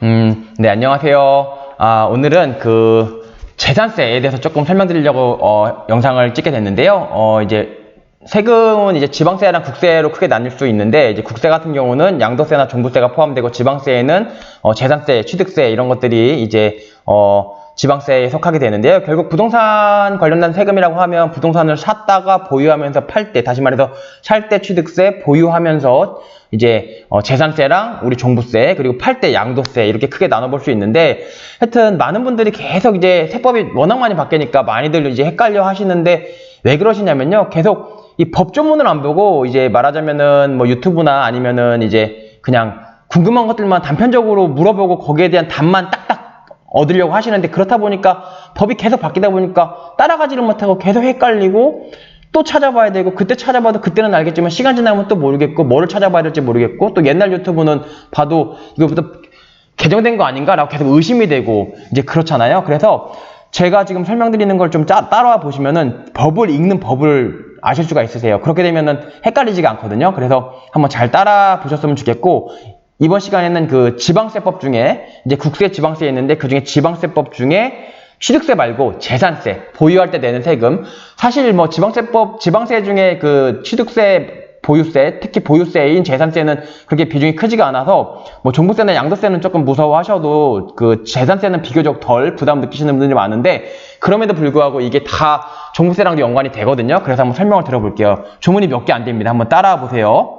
네, 안녕하세요. 오늘은 재산세에 대해서 조금 설명드리려고 영상을 찍게 됐는데요. 이제 세금은 이제 지방세랑 국세로 크게 나뉠 수 있는데, 이제 국세 같은 경우는 양도세나 종부세가 포함되고, 지방세에는 재산세, 취득세 이런 것들이 이제 지방세에 속하게 되는데요. 결국 부동산 관련된 세금이라고 하면 부동산을 샀다가 보유하면서 팔 때, 다시 말해서 살 때 취득세, 보유하면서 이제 재산세랑 우리 종부세, 그리고 팔 때 양도세 이렇게 크게 나눠볼 수 있는데, 하여튼 많은 분들이 계속 이제 세법이 워낙 많이 바뀌니까 많이들 이제 헷갈려 하시는데, 왜 그러시냐면요, 계속 이 법조문을 안 보고 이제 말하자면은 뭐 유튜브나 아니면은 이제 그냥 궁금한 것들만 단편적으로 물어보고 거기에 대한 답만 딱딱 얻으려고 하시는데, 그렇다 보니까 법이 계속 바뀌다 보니까 따라가지를 못하고 계속 헷갈리고, 또 찾아봐야 되고, 그때 찾아봐도 그때는 알겠지만 시간 지나면 또 모르겠고, 뭐를 찾아봐야 될지 모르겠고, 또 옛날 유튜브는 봐도 이거부터 개정된 거 아닌가 라고 계속 의심이 되고 이제 그렇잖아요. 그래서 제가 지금 설명드리는 걸 좀 따라와 보시면은 법을 읽는 법을 아실 수가 있으세요. 그렇게 되면은 헷갈리지가 않거든요. 그래서 한번 잘 따라 보셨으면 좋겠고, 이번 시간에는 지방세법 중에 이제 국세, 지방세 있는데, 그 중에 지방세법 중에 취득세 말고 재산세, 보유할 때 내는 세금, 사실 뭐 지방세 중에 취득세, 보유세, 특히 보유세인 재산세는 그렇게 비중이 크지가 않아서 뭐 종부세나 양도세는 조금 무서워하셔도 재산세는 비교적 덜 부담 느끼시는 분들이 많은데, 그럼에도 불구하고 이게 다 종부세랑도 연관이 되거든요. 그래서 한번 설명을 드려볼게요. 조문이 몇 개 안 됩니다. 한번 따라와 보세요.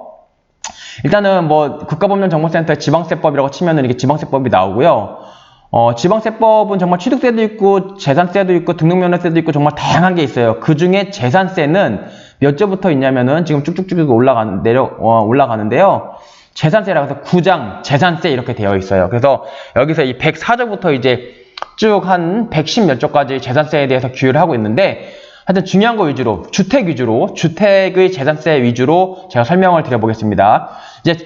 일단은 뭐 국가법령정보센터에 지방세법이라고 치면은 이게 지방세법이 나오고요. 지방세법은 정말 취득세도 있고 재산세도 있고 등록면허세도 있고 정말 다양한 게 있어요. 그 중에 재산세는 몇 조부터 있냐면은 지금 쭉쭉쭉 올라가는데요. 재산세라고 해서 9장 재산세 이렇게 되어 있어요. 그래서 여기서 이 104조부터 이제 쭉 한 110 몇 조까지 재산세에 대해서 규율을 하고 있는데, 하여튼 중요한 거 위주로, 주택의 재산세 위주로 제가 설명을 드려보겠습니다. 이제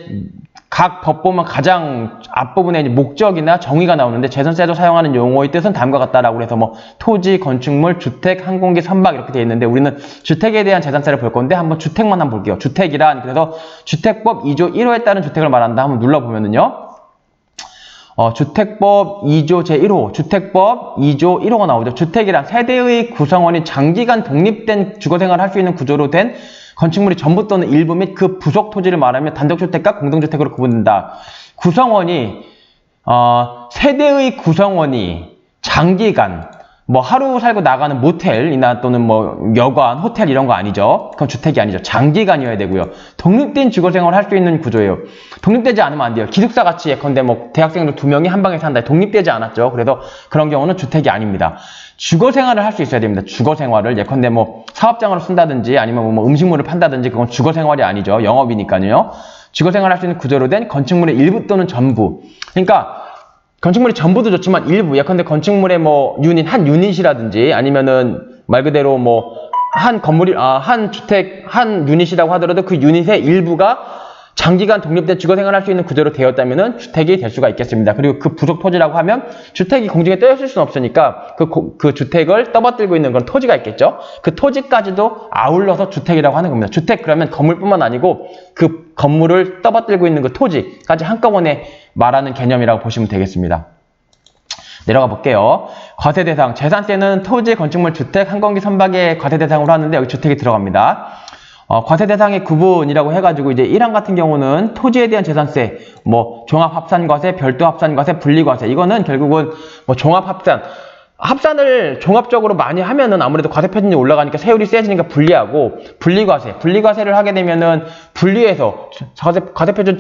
각 법 보면 가장 앞부분에 이제 목적이나 정의가 나오는데, 재산세도 사용하는 용어의 뜻은 다음과 같다라고 해서 뭐 토지, 건축물, 주택, 항공기, 선박 이렇게 되어 있는데, 우리는 주택에 대한 재산세를 볼 건데 한번 주택만 한번 볼게요. 주택이란, 그래서 주택법 2조 1호에 따른 주택을 말한다 한번 눌러보면은요. 주택법 2조 제1호, 주택법 2조 1호가 나오죠. 주택이란 세대의 구성원이 장기간 독립된 주거생활을 할 수 있는 구조로 된 건축물이 전부 또는 일부 및 그 부속 토지를 말하며 단독주택과 공동주택으로 구분된다. 세대의 구성원이 장기간, 뭐 하루 살고 나가는 모텔이나 또는 뭐 여관, 호텔 이런 거 아니죠. 그건 주택이 아니죠. 장기간이어야 되고요. 독립된 주거생활을 할 수 있는 구조예요. 독립되지 않으면 안 돼요. 기숙사 같이 예컨대 뭐 대학생들 2명이 한 방에 산다. 독립되지 않았죠. 그래서 그런 경우는 주택이 아닙니다. 주거생활을 할 수 있어야 됩니다. 주거생활을 예컨대 뭐 사업장으로 쓴다든지 아니면 뭐 음식물을 판다든지, 그건 주거생활이 아니죠. 영업이니까요. 주거생활을 할 수 있는 구조로 된 건축물의 일부 또는 전부. 그러니까 건축물이 전부도 좋지만 일부, 예컨대 건축물의 뭐 한 유닛이라든지 아니면은 말 그대로 뭐 한 건물이 한 주택 한 유닛이라고 하더라도 그 유닛의 일부가 장기간 독립된 주거생활을 할 수 있는 구조로 되었다면은 주택이 될 수가 있겠습니다. 그리고 그 부속 토지라고 하면 주택이 공중에 떠 있을 수는 없으니까 그 주택을 떠받들고 있는 그런 토지가 있겠죠. 그 토지까지도 아울러서 주택이라고 하는 겁니다. 주택 그러면 건물뿐만 아니고 그 건물을 떠받들고 있는 그 토지까지 한꺼번에 말하는 개념이라고 보시면 되겠습니다. 내려가 볼게요. 과세 대상, 재산세는 토지, 건축물, 주택, 항공기, 선박의 과세 대상으로 하는데 여기 주택이 들어갑니다. 과세 대상의 구분이라고 해가지고 이제 1항 같은 경우는 토지에 대한 재산세, 뭐 종합합산과세, 별도합산과세, 분리과세, 이거는 결국은 뭐 합산을 종합적으로 많이 하면은 아무래도 과세 표준이 올라가니까 세율이 세지니까 분리하고, 분리과세를 하게 되면은 분리해서 과세 표준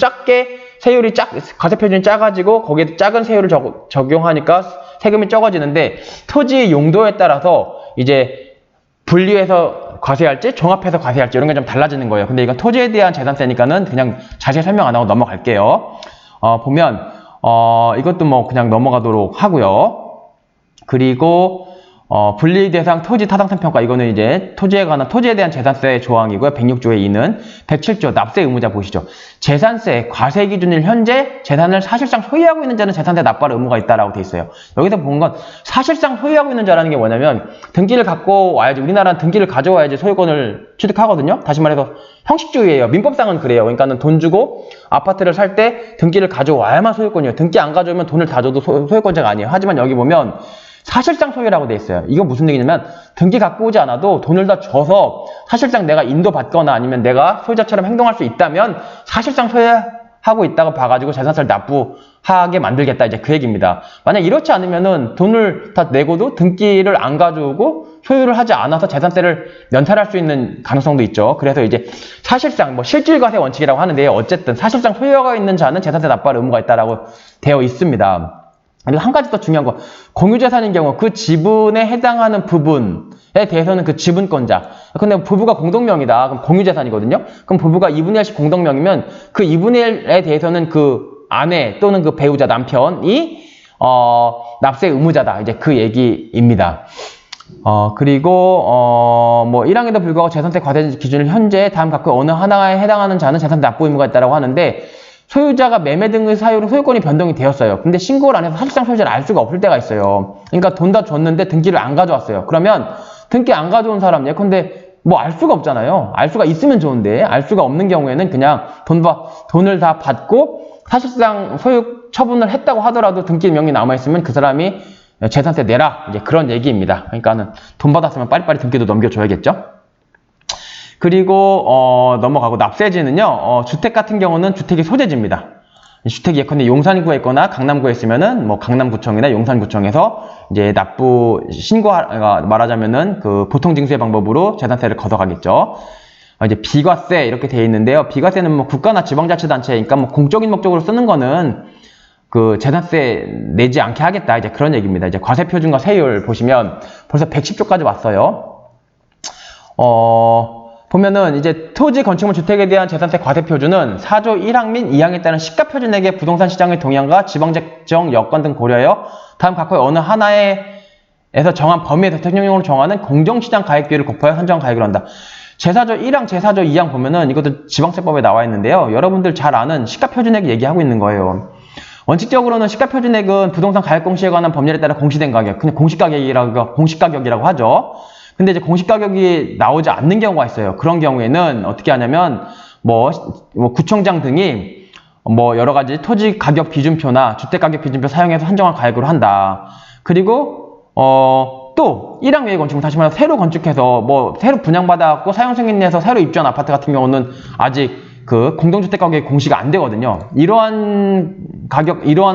과세 표준이 작아지고 거기에 작은 세율을 적용하니까 세금이 적어지는데, 토지 용도에 따라서 이제 분리해서 과세할지 종합해서 과세할지 이런 게 좀 달라지는 거예요. 근데 이건 토지에 대한 재산세니까는 그냥 자세히 설명 안 하고 넘어갈게요. 보면 이것도 뭐 그냥 넘어가도록 하고요. 그리고 분리 대상 토지 타당성 평가 이거는 이제 토지에 대한 재산세 조항이고요. 106조의 2는 107조 납세 의무자 보시죠. 재산세 과세 기준일 현재 재산을 사실상 소유하고 있는 자는 재산세 납부할 의무가 있다라고 돼 있어요. 여기서 본 건 사실상 소유하고 있는 자라는 게 뭐냐면 등기를 갖고 와야지 우리나라는 등기를 가져와야지 소유권을 취득하거든요. 다시 말해서 형식주의예요. 민법상은 그래요. 그러니까는 돈 주고 아파트를 살 때 등기를 가져와야만 소유권이에요. 등기 안 가져오면 돈을 다 줘도 소유권자가 아니에요. 하지만 여기 보면 사실상 소유라고 돼 있어요. 이거 무슨 얘기냐면 등기 갖고 오지 않아도 돈을 다 줘서 사실상 내가 인도받거나 아니면 내가 소유자처럼 행동할 수 있다면 사실상 소유하고 있다고 봐가지고 재산세를 납부하게 만들겠다 이제 그 얘기입니다. 만약 이렇지 않으면은 돈을 다 내고도 등기를 안 가져오고 소유를 하지 않아서 재산세를 면탈할 수 있는 가능성도 있죠. 그래서 이제 사실상 뭐 실질과세 원칙이라고 하는데요. 어쨌든 사실상 소유가 있는 자는 재산세 납부할 의무가 있다라고 되어 있습니다. 그리고 한 가지 더 중요한 거, 공유재산인 경우 그 지분에 해당하는 부분에 대해서는 그 지분권자. 근데 부부가 공동명이다. 그럼 공유재산이거든요. 그럼 부부가 2분의 1씩 공동명이면 그 2분의 1에 대해서는 그 아내 또는 그 배우자 남편이 납세 의무자다. 이제 그 얘기입니다. 그리고 뭐 1항에도 불구하고 재산세 과세 기준을 현재 다음 각각 어느 하나에 해당하는 자는 재산세 납부 의무가 있다고 하는데 소유자가 매매 등의 사유로 소유권이 변동이 되었어요. 근데 신고를 안 해서 사실상 소유자를 알 수가 없을 때가 있어요. 그러니까 돈 다 줬는데 등기를 안 가져왔어요. 그러면 등기 안 가져온 사람 예컨대 뭐 알 수가 없잖아요. 알 수가 있으면 좋은데 알 수가 없는 경우에는 그냥 돈을 다 받고 사실상 소유 처분을 했다고 하더라도 등기 명이 남아있으면 그 사람이 재산세 내라. 이제 그런 얘기입니다. 그러니까는 돈 받았으면 빨리빨리 등기도 넘겨줘야겠죠. 그리고 넘어가고 납세지는요. 주택 같은 경우는 주택이 소재지입니다. 주택이 예컨대 용산구에 있거나 강남구에 있으면은 뭐 강남구청이나 용산구청에서 이제 말하자면은 그 보통징수의 방법으로 재산세를 걷어가겠죠. 이제 비과세 이렇게 되어 있는데요. 비과세는 뭐 국가나 지방자치단체, 그러니까 뭐 공적인 목적으로 쓰는 거는 그 재산세 내지 않게 하겠다. 이제 그런 얘기입니다. 이제 과세표준과 세율 보시면 벌써 110조까지 왔어요. 보면은 이제 토지 건축물 주택에 대한 재산세 과세 표준은 4조 1항 및 2항에 따른 시가 표준액의 부동산 시장의 동향과 지방재정 여건 등 고려하여 다음 각호의 어느 하나에서 정한 범위에서 대통령령으로 정하는 공정시장 가액 비율을 곱하여 산정 가액을 한다. 제4조 1항, 제4조 2항 보면은 이것도 지방세법에 나와 있는데요. 여러분들 잘 아는 시가 표준액 얘기하고 있는 거예요. 원칙적으로는 시가 표준액은 부동산 가액 공시에 관한 법률에 따라 공시된 가격, 그냥 공시가격이라고 하죠. 근데 이제 공시가격이 나오지 않는 경우가 있어요. 그런 경우에는 어떻게 하냐면 뭐 구청장 등이 뭐 여러 가지 토지 가격 비준표나 주택 가격 비준표 사용해서 한정한 가액으로 한다. 그리고 또 1항 외의 건축물 다시 말해서 새로 건축해서 뭐 새로 분양받아갖고 사용 승인해서 새로 입주한 아파트 같은 경우는 아직 그 공동주택 가격이 공시가 안 되거든요. 이러한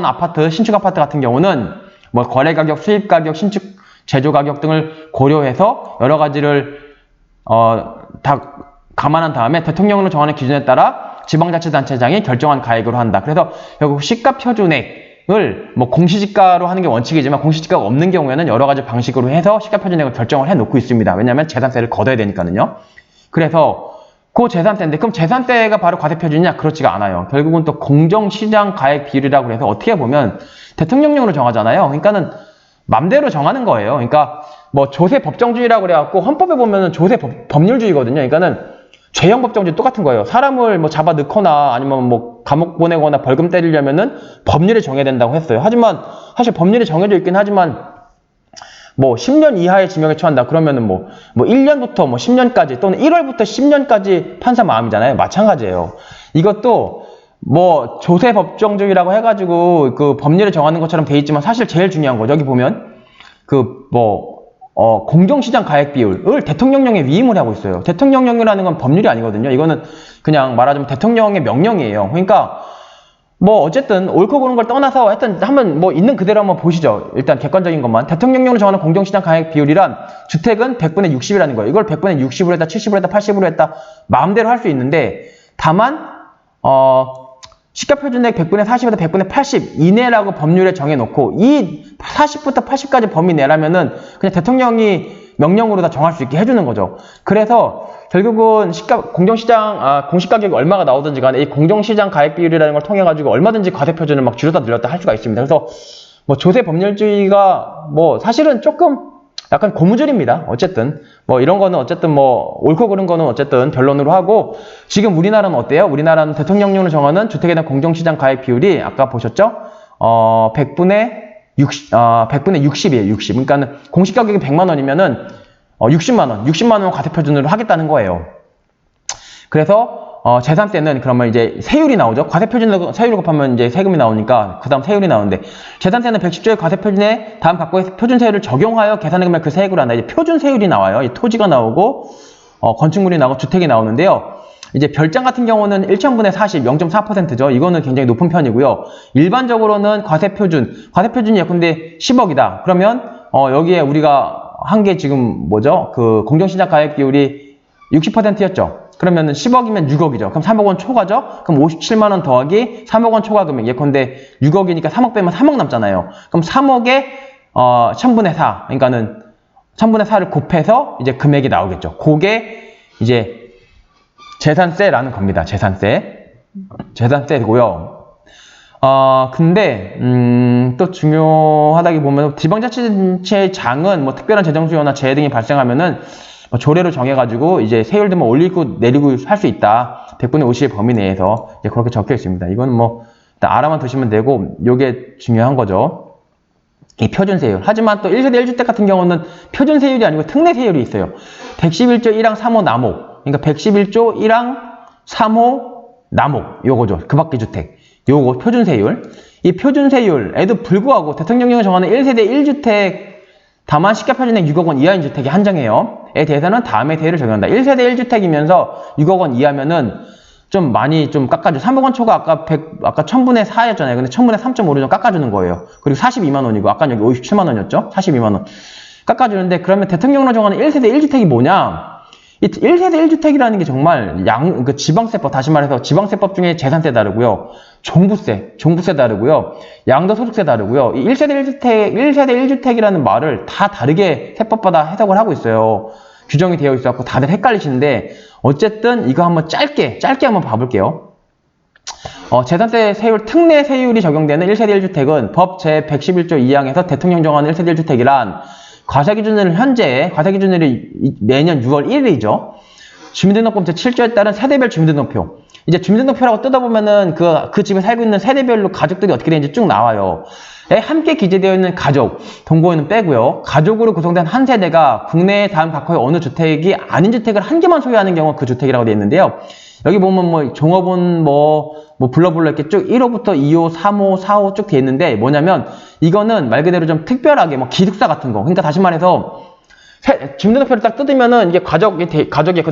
아파트, 신축 아파트 같은 경우는 뭐 거래 가격, 수입 가격, 신축 제조 가격 등을 고려해서 여러 가지를 다 감안한 다음에 대통령으로 정하는 기준에 따라 지방자치단체장이 결정한 가액으로 한다. 그래서 결국 시가 표준액을 뭐 공시지가로 하는 게 원칙이지만 공시지가가 없는 경우에는 여러 가지 방식으로 해서 시가 표준액을 결정을 해 놓고 있습니다. 왜냐하면 재산세를 걷어야 되니까요. 그래서 그 재산세인데 그럼 재산세가 바로 과세 표준이냐? 그렇지가 않아요. 결국은 또 공정시장 가액 비율이라고 해서 어떻게 보면 대통령령으로 정하잖아요. 그러니까는 맘대로 정하는 거예요. 그러니까 뭐 조세 법정주의라고 그래갖고 헌법에 보면은 조세 법률주의거든요. 그러니까는 죄형 법정주의 똑같은 거예요. 사람을 뭐 잡아 넣거나 아니면 뭐 감옥 보내거나 벌금 때리려면은 법률에 정해야 된다고 했어요. 하지만 사실 법률이 정해져 있긴 하지만 뭐 10년 이하의 징역에 처한다. 그러면은 뭐 1년부터 뭐 10년까지 또는 1월부터 10년까지 판사 마음이잖아요. 마찬가지예요. 이것도 뭐 조세 법정주의라고 해가지고 그 법률에 정하는 것처럼 돼 있지만 사실 제일 중요한 거 여기 보면 그 공정시장 가액 비율을 대통령령에 위임을 하고 있어요. 대통령령이라는 건 법률이 아니거든요. 이거는 그냥 말하자면 대통령의 명령이에요. 그러니까 뭐 어쨌든 옳고 그른 걸 떠나서 하여튼 한번 뭐 있는 그대로 한번 보시죠. 일단 객관적인 것만. 대통령령으로 정하는 공정시장 가액 비율이란 주택은 100분의 60이라는 거예요. 이걸 100분의 60으로 했다, 70으로 했다, 80으로 했다 마음대로 할 수 있는데 다만 시가표준액 100분의 40에서 100분의 80 이내라고 법률에 정해놓고 이 40부터 80까지 범위 내라면은 그냥 대통령이 명령으로 다 정할 수 있게 해주는 거죠. 그래서 결국은 공시가격이 얼마가 나오든지 간에 이 공정시장 가액 비율이라는 걸 통해 가지고 얼마든지 과세표준을 막 줄였다 늘렸다 할 수가 있습니다. 그래서 뭐 조세 법률주의가 뭐 사실은 조금 약간 고무줄입니다. 어쨌든 뭐 이런 거는 어쨌든 뭐 옳고 그른 거는 어쨌든 변론으로 하고 지금 우리나라는 어때요? 우리나라는 대통령령으로 정하는 주택에 대한 공정시장 가액 비율이 아까 보셨죠? 100분의 60이에요. 60. 그러니까는 공시 가격이 100만 원이면은 60만 원 과세표준으로 하겠다는 거예요. 그래서 재산세는 그러면 이제 세율이 나오죠. 과세표준으로 세율을 곱하면 이제 세금이 나오니까 그 다음 세율이 나오는데 재산세는 110조의 과세표준에 다음 각각의 표준세율을 적용하여 계산해 보면 그 세액으로 한다. 이제 표준세율이 나와요. 이 토지가 나오고 건축물이 나오고 주택이 나오는데요. 이제 별장 같은 경우는 1000분의 40, 0.4%죠. 이거는 굉장히 높은 편이고요. 일반적으로는 과세표준이 예컨대 10억이다. 그러면 여기에 우리가 한 게 지금 뭐죠? 그 공정시장 가액 비율이 60%였죠. 그러면은 10억이면 6억이죠. 그럼 3억 원 초과죠? 그럼 57만 원 더하기 3억 원 초과 금액. 예컨대 6억이니까 3억 빼면 3억 남잖아요. 그럼 3억에 1000분의 4. 그러니까는 1000분의 4를 곱해서 이제 금액이 나오겠죠. 그게 이제 재산세라는 겁니다. 재산세고요. 근데 또 중요하다기 보면 지방자치단체장은 뭐 특별한 재정수요나 재해 등이 발생하면은 조례로 정해가지고 이제 세율 등을 올리고 내리고 할 수 있다. 100분의 50의 범위 내에서 이제 그렇게 적혀 있습니다. 이건 뭐 일단 알아만 두시면 되고 요게 중요한 거죠. 이 표준세율. 하지만 또 1세대 1주택 같은 경우는 표준세율이 아니고 특례세율이 있어요. 111조 1항 3호 남호. 그러니까 111조 1항 3호 남호. 요거죠. 그 밖의 주택. 요거 표준세율. 이 표준세율에도 불구하고 대통령령이 정하는 1세대 1주택 다만 시가표준액 6억 원 이하인 주택에 한정해요. 에 대해서는 다음의 세율을 적용한다. 1세대 1주택이면서 6억 원 이하면은 좀 많이 좀 깎아줘. 3억 원 초과 아까 1000분의 4였잖아요. 근데 1000분의 3.5를 좀 깎아주는 거예요. 그리고 42만 원이고 아까 여기 57만 원이었죠? 42만 원. 깎아주는데 그러면 대통령으로 정하는 1세대 1주택이 뭐냐? 이 1세대 1주택이라는 게 정말 그 지방세법, 다시 말해서 지방세법 중에 재산세 다르고요. 종부세 다르고요. 양도소득세 다르고요. 이 1세대 1주택이라는 말을 다 다르게 세법마다 해석을 하고 있어요. 규정이 되어 있어서 다들 헷갈리시는데 어쨌든 이거 한번 짧게 한번 봐볼게요. 재산세 세율 특례 세율이 적용되는 1세대 1주택은 법 제111조 2항에서 대통령 정하는 1세대 1주택이란 과세기준일 매년 6월 1일이죠. 주민등록법 제7조에 따른 세대별 주민등록표. 이제 주민등록표라고 뜯어보면은 그 집에 살고 있는 세대별로 가족들이 어떻게 되는지 쭉 나와요. 함께 기재되어 있는 가족, 동거인은 빼고요. 가족으로 구성된 한 세대가 국내의 다음 각호의 어느 주택이 아닌 주택을 한 개만 소유하는 경우 그 주택이라고 되어 있는데요. 여기 보면 뭐 종업원 불러불러 이렇게 쭉 1호부터 2호, 3호, 4호 쭉 되어 있는데 뭐냐면 이거는 말 그대로 좀 특별하게 뭐 기숙사 같은 거. 그러니까 다시 말해서 주민등록표를 딱 뜯으면은 이게 가족이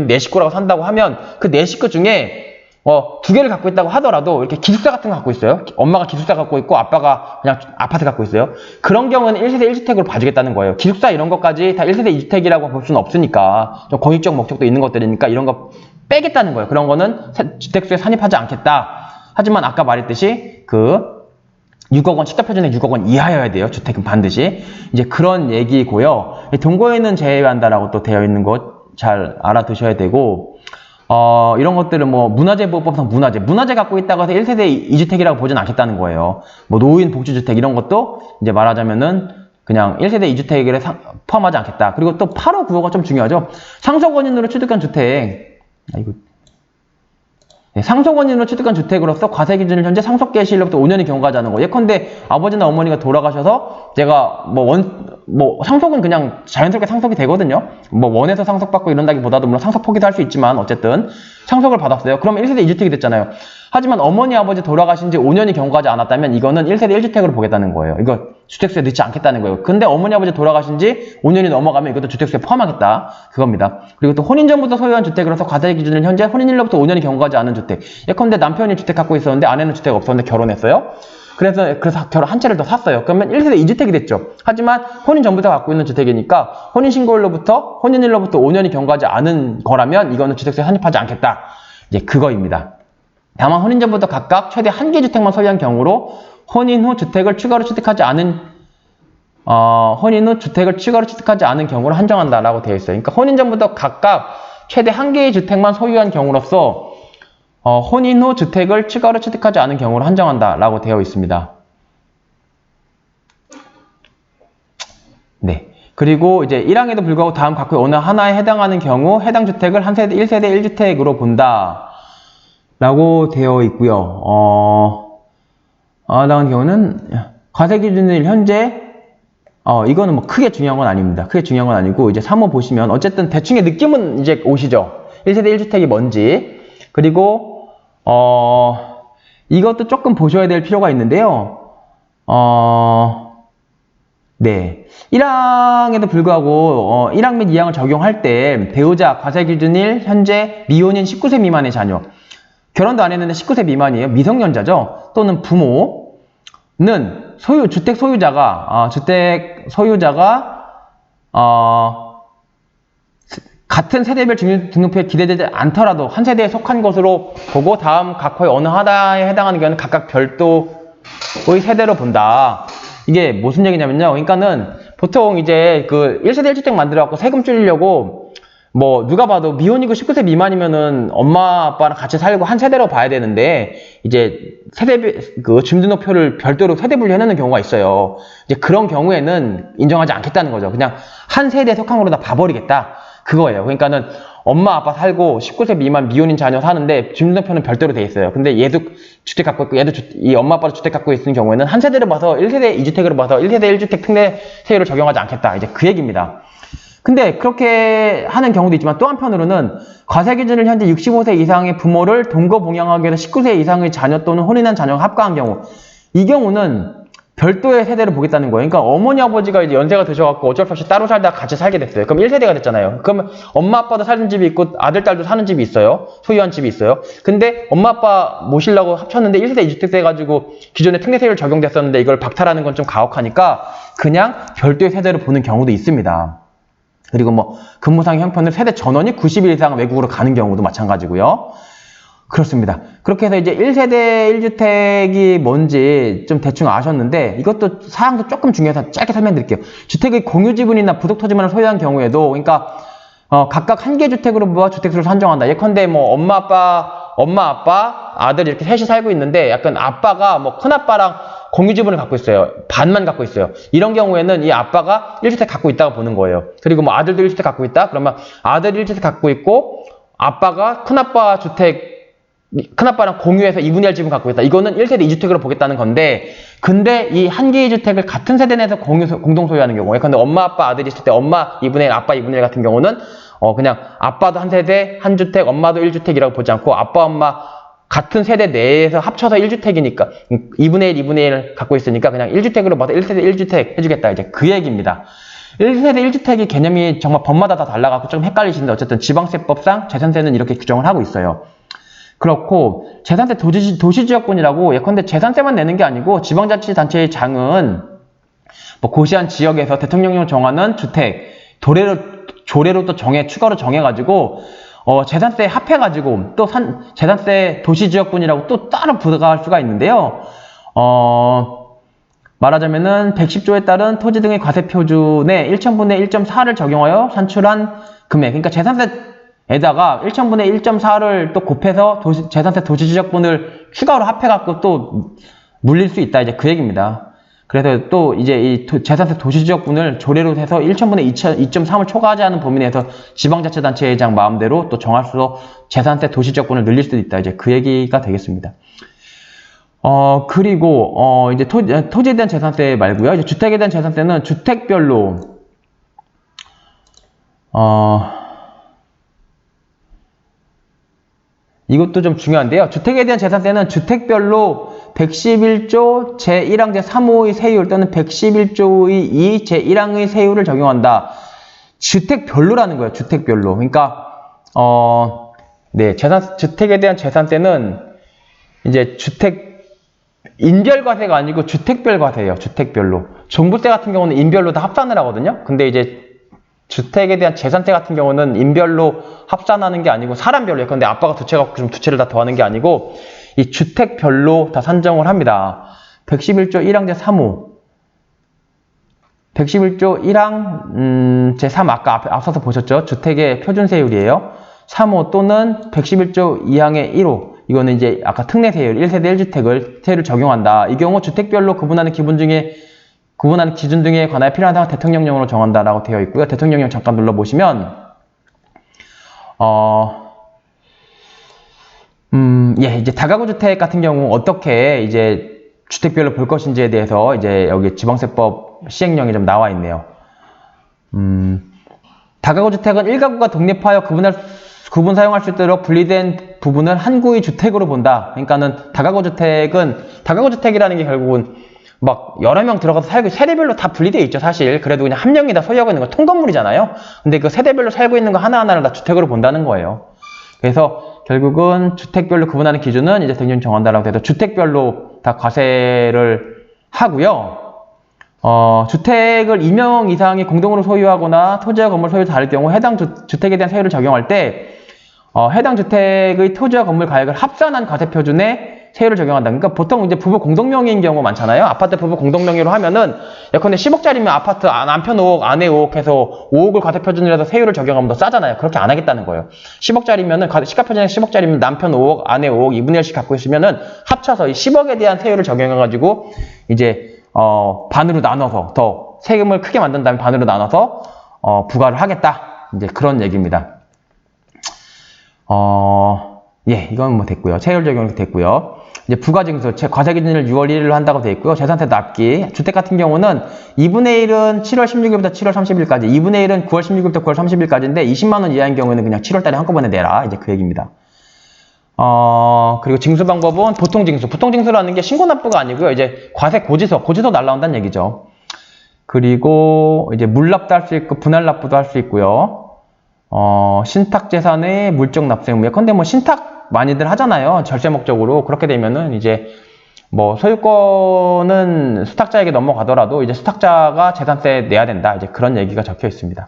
네 식구라고 산다고 하면 그 네 식구 중에 2개를 갖고 있다고 하더라도 이렇게 기숙사 같은 거 갖고 있어요. 엄마가 기숙사 갖고 있고 아빠가 그냥 아파트 갖고 있어요. 그런 경우는 1세대 1주택으로 봐주겠다는 거예요. 기숙사 이런 것까지 다 1세대 2주택이라고 볼 수는 없으니까 좀 공익적 목적도 있는 것들이니까 이런 거 빼겠다는 거예요. 그런 거는 주택수에 산입하지 않겠다. 하지만 아까 말했듯이 6억 원, 시가표준액 6억 원 이하여야 돼요. 주택은 반드시. 이제 그런 얘기고요. 동거에는 제외한다라고 또 되어 있는 것 잘 알아두셔야 되고, 이런 것들은 뭐 문화재보호법상 문화재 갖고 있다고 해서 1세대 2주택이라고 보진 않겠다는 거예요. 뭐 노인 복지주택 이런 것도 이제 말하자면은 그냥 1세대 2주택에 포함하지 않겠다. 그리고 또 8호 9호가 좀 중요하죠. 상속원인으로 취득한 주택. 상속원인으로 취득한 주택으로서 과세기준을 현재 상속계 시일로부터 5년이 경과하지 않은 거. 예컨대 아버지나 어머니가 돌아가셔서 제가 상속은 그냥 자연스럽게 상속이 되거든요. 뭐 원해서 상속받고 이런다기보다도 물론 상속 포기도 할 수 있지만 어쨌든 상속을 받았어요. 그러면 1세대 2주택이 됐잖아요. 하지만 어머니 아버지 돌아가신 지 5년이 경과하지 않았다면 이거는 1세대 1주택으로 보겠다는 거예요. 이거 주택수에 넣지 않겠다는 거예요. 근데 어머니 아버지 돌아가신 지 5년이 넘어가면 이것도 주택수에 포함하겠다. 그겁니다. 그리고 또 혼인 전부터 소유한 주택으로서 과세 기준은 현재 혼인일로부터 5년이 경과하지 않은 주택. 예컨대 남편이 주택 갖고 있었는데 아내는 주택 없었는데 결혼했어요. 그래서 결혼 한 채를 더 샀어요. 그러면 1세대 2주택이 됐죠. 하지만 혼인 전부터 갖고 있는 주택이니까 혼인신고일로부터 혼인일로부터 5년이 경과하지 않은 거라면 이거는 주택수에 산입하지 않겠다. 이제 그거입니다. 다만 혼인 전부터 각각 최대 한 개 주택만 소유한 경우로 혼인 후 주택을 추가로 취득하지 않은 경우를 한정한다라고 되어 있어요. 그러니까 혼인 전부터 각각 최대 한 개의 주택만 소유한 경우로서 혼인 후 주택을 추가로 취득하지 않은 경우를 한정한다라고 되어 있습니다. 네. 그리고 이제 1항에도 불구하고 다음 각호의 어느 하나에 해당하는 경우 해당 주택을 한 세대 1세대 1주택으로 본다 라고 되어 있고요. 해당하는 경우는 과세 기준일 현재 이거는 뭐 크게 중요한 건 아닙니다. 크게 중요한 건 아니고 이제 3호 보시면 어쨌든 대충의 느낌은 이제 오시죠. 1세대 1주택이 뭔지. 그리고 이것도 조금 보셔야 될 필요가 있는데요. 네. 1항에도 불구하고 1항 및 2항을 적용할 때 배우자 과세 기준일 현재 미혼인 19세 미만의 자녀, 결혼도 안 했는데 19세 미만이에요. 미성년자죠. 또는 부모는 주택 소유자가 같은 세대별 등록표에 기재되지 않더라도 한 세대에 속한 것으로 보고 다음 각호의 어느 하나에 해당하는 경우는 각각 별도의 세대로 본다. 이게 무슨 얘기냐면요. 그러니까는 보통 이제 그 1세대 1주택 만들어갖고 세금 줄이려고 뭐 누가 봐도 미혼이고 19세 미만이면은 엄마 아빠랑 같이 살고 한 세대로 봐야 되는데 이제 그 주민등록표를 별도로 세대 분리해놓는 경우가 있어요. 이제 그런 경우에는 인정하지 않겠다는 거죠. 그냥 한 세대에 속한 거로 다 봐버리겠다. 그거예요. 그러니까는 엄마 아빠 살고 19세 미만 미혼인 자녀 사는데 주민등록표는 별도로 돼 있어요. 근데 얘도 주택 갖고 있고 얘도 이 엄마 아빠도 주택 갖고 있는 경우에는 한 세대로 봐서 1세대 2주택으로 봐서 1세대 1주택 특례세율을 적용하지 않겠다. 이제 그 얘기입니다. 근데 그렇게 하는 경우도 있지만 또 한편으로는 과세 기준을 현재 65세 이상의 부모를 동거 봉양하기 위해서 19세 이상의 자녀 또는 혼인한 자녀가 합가한 경우, 이 경우는 별도의 세대를 보겠다는 거예요. 그러니까 어머니 아버지가 이제 연세가 드셔갖고 어쩔 수 없이 따로 살다가 같이 살게 됐어요. 그럼 1세대가 됐잖아요. 그러면 엄마 아빠도 사는 집이 있고 아들 딸도 사는 집이 있어요. 소유한 집이 있어요. 근데 엄마 아빠 모시려고 합쳤는데 1세대 2주택 돼가지고 기존에 특례세율 적용됐었는데 이걸 박탈하는 건 좀 가혹하니까 그냥 별도의 세대를 보는 경우도 있습니다. 그리고 뭐 근무상 형편을 세대 전원이 90일 이상 외국으로 가는 경우도 마찬가지고요. 그렇습니다. 그렇게 해서 이제 1세대 1주택이 뭔지 좀 대충 아셨는데 이것도 사항도 조금 중요해서 짧게 설명드릴게요. 주택의 공유지분이나 부속토지만을 소유한 경우에도 그러니까 각각 한 개 주택으로 모아 주택수를 산정한다. 예컨대 뭐 엄마 아빠 아들 이렇게 셋이 살고 있는데 약간 아빠가 뭐 큰아빠랑 공유지분을 갖고 있어요. 반만 갖고 있어요. 이런 경우에는 이 아빠가 1주택 갖고 있다고 보는 거예요. 그리고 뭐 아들도 1주택 갖고 있다? 그러면 아들이 1주택 갖고 있고 아빠가 큰아빠랑 공유해서 2분의 1 지분 갖고 있다. 이거는 1세대 2주택으로 보겠다는 건데 근데 이 한 개의 주택을 같은 세대 내에서 공동 소유하는 경우에 근데 엄마 아빠 아들이 있을 때 엄마 2분의 1 아빠 2분의 1 같은 경우는 그냥 아빠도 한 세대 한 주택 엄마도 1주택이라고 보지 않고 아빠 엄마 같은 세대 내에서 합쳐서 1주택이니까 2분의 1, 2분의 1 갖고 있으니까 그냥 1주택으로 봐서 1세대 1주택 해주겠다. 이제 그 얘기입니다. 1세대 1주택의 개념이 정말 법마다 다 달라갖고 좀 헷갈리시는데 어쨌든 지방세법상 재산세는 이렇게 규정을 하고 있어요. 그렇고 재산세 도시지역분이라고 예컨대 재산세만 내는 게 아니고 지방자치단체의 장은 뭐 고시한 지역에서 대통령령으로 정하는 주택 조례로 또 추가로 정해가지고 재산세 합해가지고 또 재산세 도시지역분이라고 또 따로 부과할 수가 있는데요. 말하자면은 110조에 따른 토지 등의 과세 표준에 1000분의 1.4를 적용하여 산출한 금액. 그러니까 재산세에다가 1000분의 1.4를 또 곱해서 재산세 도시지역분을 추가로 합해갖고 또 물릴 수 있다. 이제 그 얘기입니다. 그래서 또 이제 이 재산세 도시지역분을 조례로 해서 1000분의 2.3을 초과하지 않은 범위 내에서 지방자치단체장 마음대로 또 정할 수 재산세 도시지역분을 늘릴 수도 있다. 이제 그 얘기가 되겠습니다. 그리고 이제 토지에 대한 재산세 말고요. 이제 주택에 대한 재산세는 주택별로 이것도 좀 중요한데요. 주택에 대한 재산세는 주택별로 111조 제1항 제3호의 세율 또는 111조의 2 제1항의 세율을 적용한다. 주택별로라는 거예요. 주택별로. 그러니까 네, 주택에 대한 재산세는 이제 인별과세가 아니고 주택별 과세예요. 주택별로. 종부세 같은 경우는 인별로 다 합산을 하거든요. 근데 이제 주택에 대한 재산세 같은 경우는 인별로 합산하는 게 아니고 사람별로. 근데 아빠가 두 채 갖고 좀 두 채를 다 더하는 게 아니고 이 주택별로 다 산정을 합니다. 111조 1항 제3호 111조 1항 제3 아까 앞서서 보셨죠? 주택의 표준세율이에요. 3호 또는 111조 2항의 1호 이거는 이제 아까 특례세율 1세대 1주택을 세율을 적용한다. 이 경우 주택별로 구분하는 기본 중에 구분하는 기준 등에 관하여 필요한 사항 대통령령으로 정한다라고 되어 있고요. 대통령령 잠깐 눌러보시면 이제 다가구 주택 같은 경우 어떻게 이제 주택별로 볼 것인지에 대해서 이제 여기 지방세법 시행령이 좀 나와 있네요. 다가구 주택은 1가구가 독립하여 구분 사용할 수 있도록 분리된 부분을 한 구의 주택으로 본다. 그러니까는 다가구 주택이라는 게 결국은 막 여러 명 들어가서 살고 세대별로 다 분리되어 있죠, 사실. 그래도 그냥 한 명이 다 소유하고 있는 거 통건물이잖아요. 근데 그 세대별로 살고 있는 거 하나하나를 다 주택으로 본다는 거예요. 그래서 결국은 주택별로 구분하는 기준은 이제 대통령이 정한다라고 해서 주택별로 다 과세를 하고요. 주택을 2명 이상이 공동으로 소유하거나 토지와 건물 소유 다를 경우 해당 주택에 대한 세율을 적용할 때 해당 주택의 토지와 건물 가액을 합산한 과세 표준에 세율을 적용한다. 그러니까 보통 이제 부부 공동명의인 경우 많잖아요. 아파트 부부 공동명의로 하면은 예컨대 10억짜리면 아파트 남편 5억, 아내 5억 해서 5억을 과세 표준으로 해서 세율을 적용하면 더 싸잖아요. 그렇게 안 하겠다는 거예요. 10억짜리면은 시가 표준이 10억짜리면 남편 5억, 아내 5억 2분의 1씩 갖고 있으면은 합쳐서 이 10억에 대한 세율을 적용해가지고 이제 반으로 나눠서 더 세금을 크게 만든 다음에 반으로 나눠서 부과를 하겠다. 이제 그런 얘기입니다. 이건 뭐 됐고요. 세율 적용이 됐고요. 이제 부가징수, 과세 기준일 6월 1일로 한다고 되어 있고요. 재산세 납기. 주택 같은 경우는 2분의 1은 7월 16일부터 7월 30일까지, 2분의 1은 9월 16일부터 9월 30일까지인데 20만 원 이하인 경우에는 그냥 7월 달에 한꺼번에 내라. 이제 그 얘기입니다. 그리고 징수 방법은 보통징수. 보통징수라는 게 신고납부가 아니고요. 이제 과세 고지서 날라온다는 얘기죠. 그리고 이제 물납도 할 수 있고 분할납부도 할 수 있고요. 신탁재산의 물적 납세 의무. 예컨대 뭐 신탁 많이들 하잖아요. 절세 목적으로. 그렇게 되면은 이제 뭐 소유권은 수탁자에게 넘어가더라도 이제 수탁자가 재산세 내야 된다. 이제 그런 얘기가 적혀 있습니다.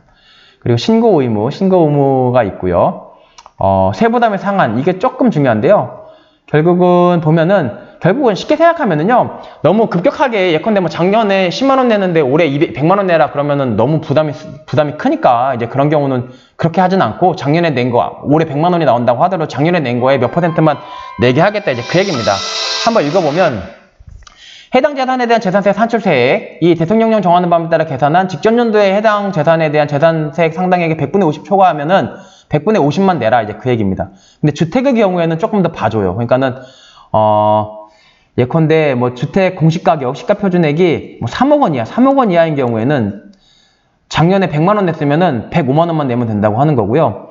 그리고 신고 의무가 있고요. 세부담의 상한. 이게 조금 중요한데요. 결국은 쉽게 생각하면은요. 너무 급격하게 예컨대 뭐 작년에 10만 원 내는데 올해 100만 원 내라 그러면은 너무 부담이 크니까 이제 그런 경우는 그렇게 하진 않고 작년에 낸 거 올해 100만 원이 나온다고 하더라도 작년에 낸 거에 몇 %만 내게 하겠다. 이제 그 얘기입니다. 한번 읽어보면 해당 재산에 대한 재산세 산출세액, 이 대통령령 정하는 바에 따라 계산한 직전 연도에 해당 재산에 대한 재산세액 상당액의 100분의 50 초과하면은 100분의 50만 내라. 이제 그 얘기입니다. 근데 주택의 경우에는 조금 더 봐줘요. 그러니까는 예컨대 뭐 주택 공시가격 시가표준액이 뭐 3억 원이야. 3억 원 이하인 경우에는 작년에 100만 원 냈으면은 105만 원만 내면 된다고 하는 거고요.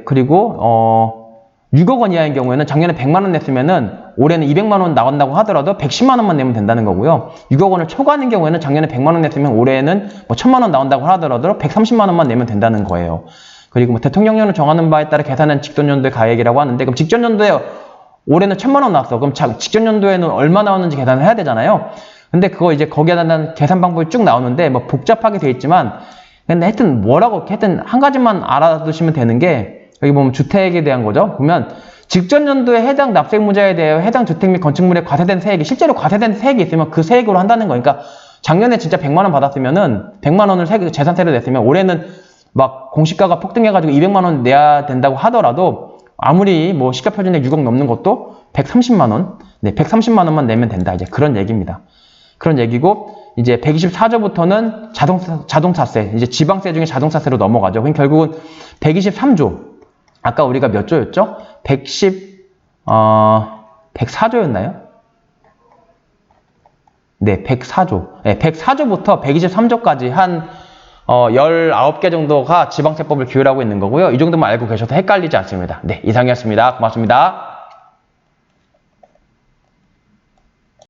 그리고 6억 원 이하인 경우에는 작년에 100만 원 냈으면은 올해는 200만 원 나온다고 하더라도 110만 원만 내면 된다는 거고요. 6억 원을 초과하는 경우에는 작년에 100만 원 냈으면 올해는 뭐 1000만 원 나온다고 하더라도 130만 원만 내면 된다는 거예요. 그리고 뭐 대통령령을 정하는 바에 따라 계산한 직전 연도의 가액이라고 하는데 그럼 직전 연도에 올해는 1000만 원 나왔어. 그럼 직전 연도에는 얼마 나왔는지 계산을 해야 되잖아요. 근데 그거 이제 거기에 대한 계산 방법이 쭉 나오는데 뭐 복잡하게 돼 있지만 근데 하여튼 한 가지만 알아두시면 되는 게 여기 보면 주택에 대한 거죠. 보면 직전 연도에 해당 납세무자에 대해 해당 주택 및 건축물에 과세된 세액이 실제로 과세된 세액이 있으면 그 세액으로 한다는 거니까 그러니까 작년에 진짜 100만 원 받았으면은 100만 원을 재산세를 냈으면 올해는 막 공시가가 폭등해가지고 200만 원 내야 된다고 하더라도 아무리 뭐 시가표준액 6억 넘는 것도 130만 원, 130만 원만 내면 된다. 이제 그런 얘기입니다. 그런 얘기고 이제 124조부터는 자동차세, 이제 지방세 중에 자동차세로 넘어가죠. 그럼 결국은 123조. 아까 우리가 몇 조였죠? 104조였나요? 네, 104조. 네, 104조부터 123조까지 한 19개 정도가 지방세법을 규율하고 있는 거고요. 이 정도만 알고 계셔도 헷갈리지 않습니다. 네, 이상이었습니다. 고맙습니다.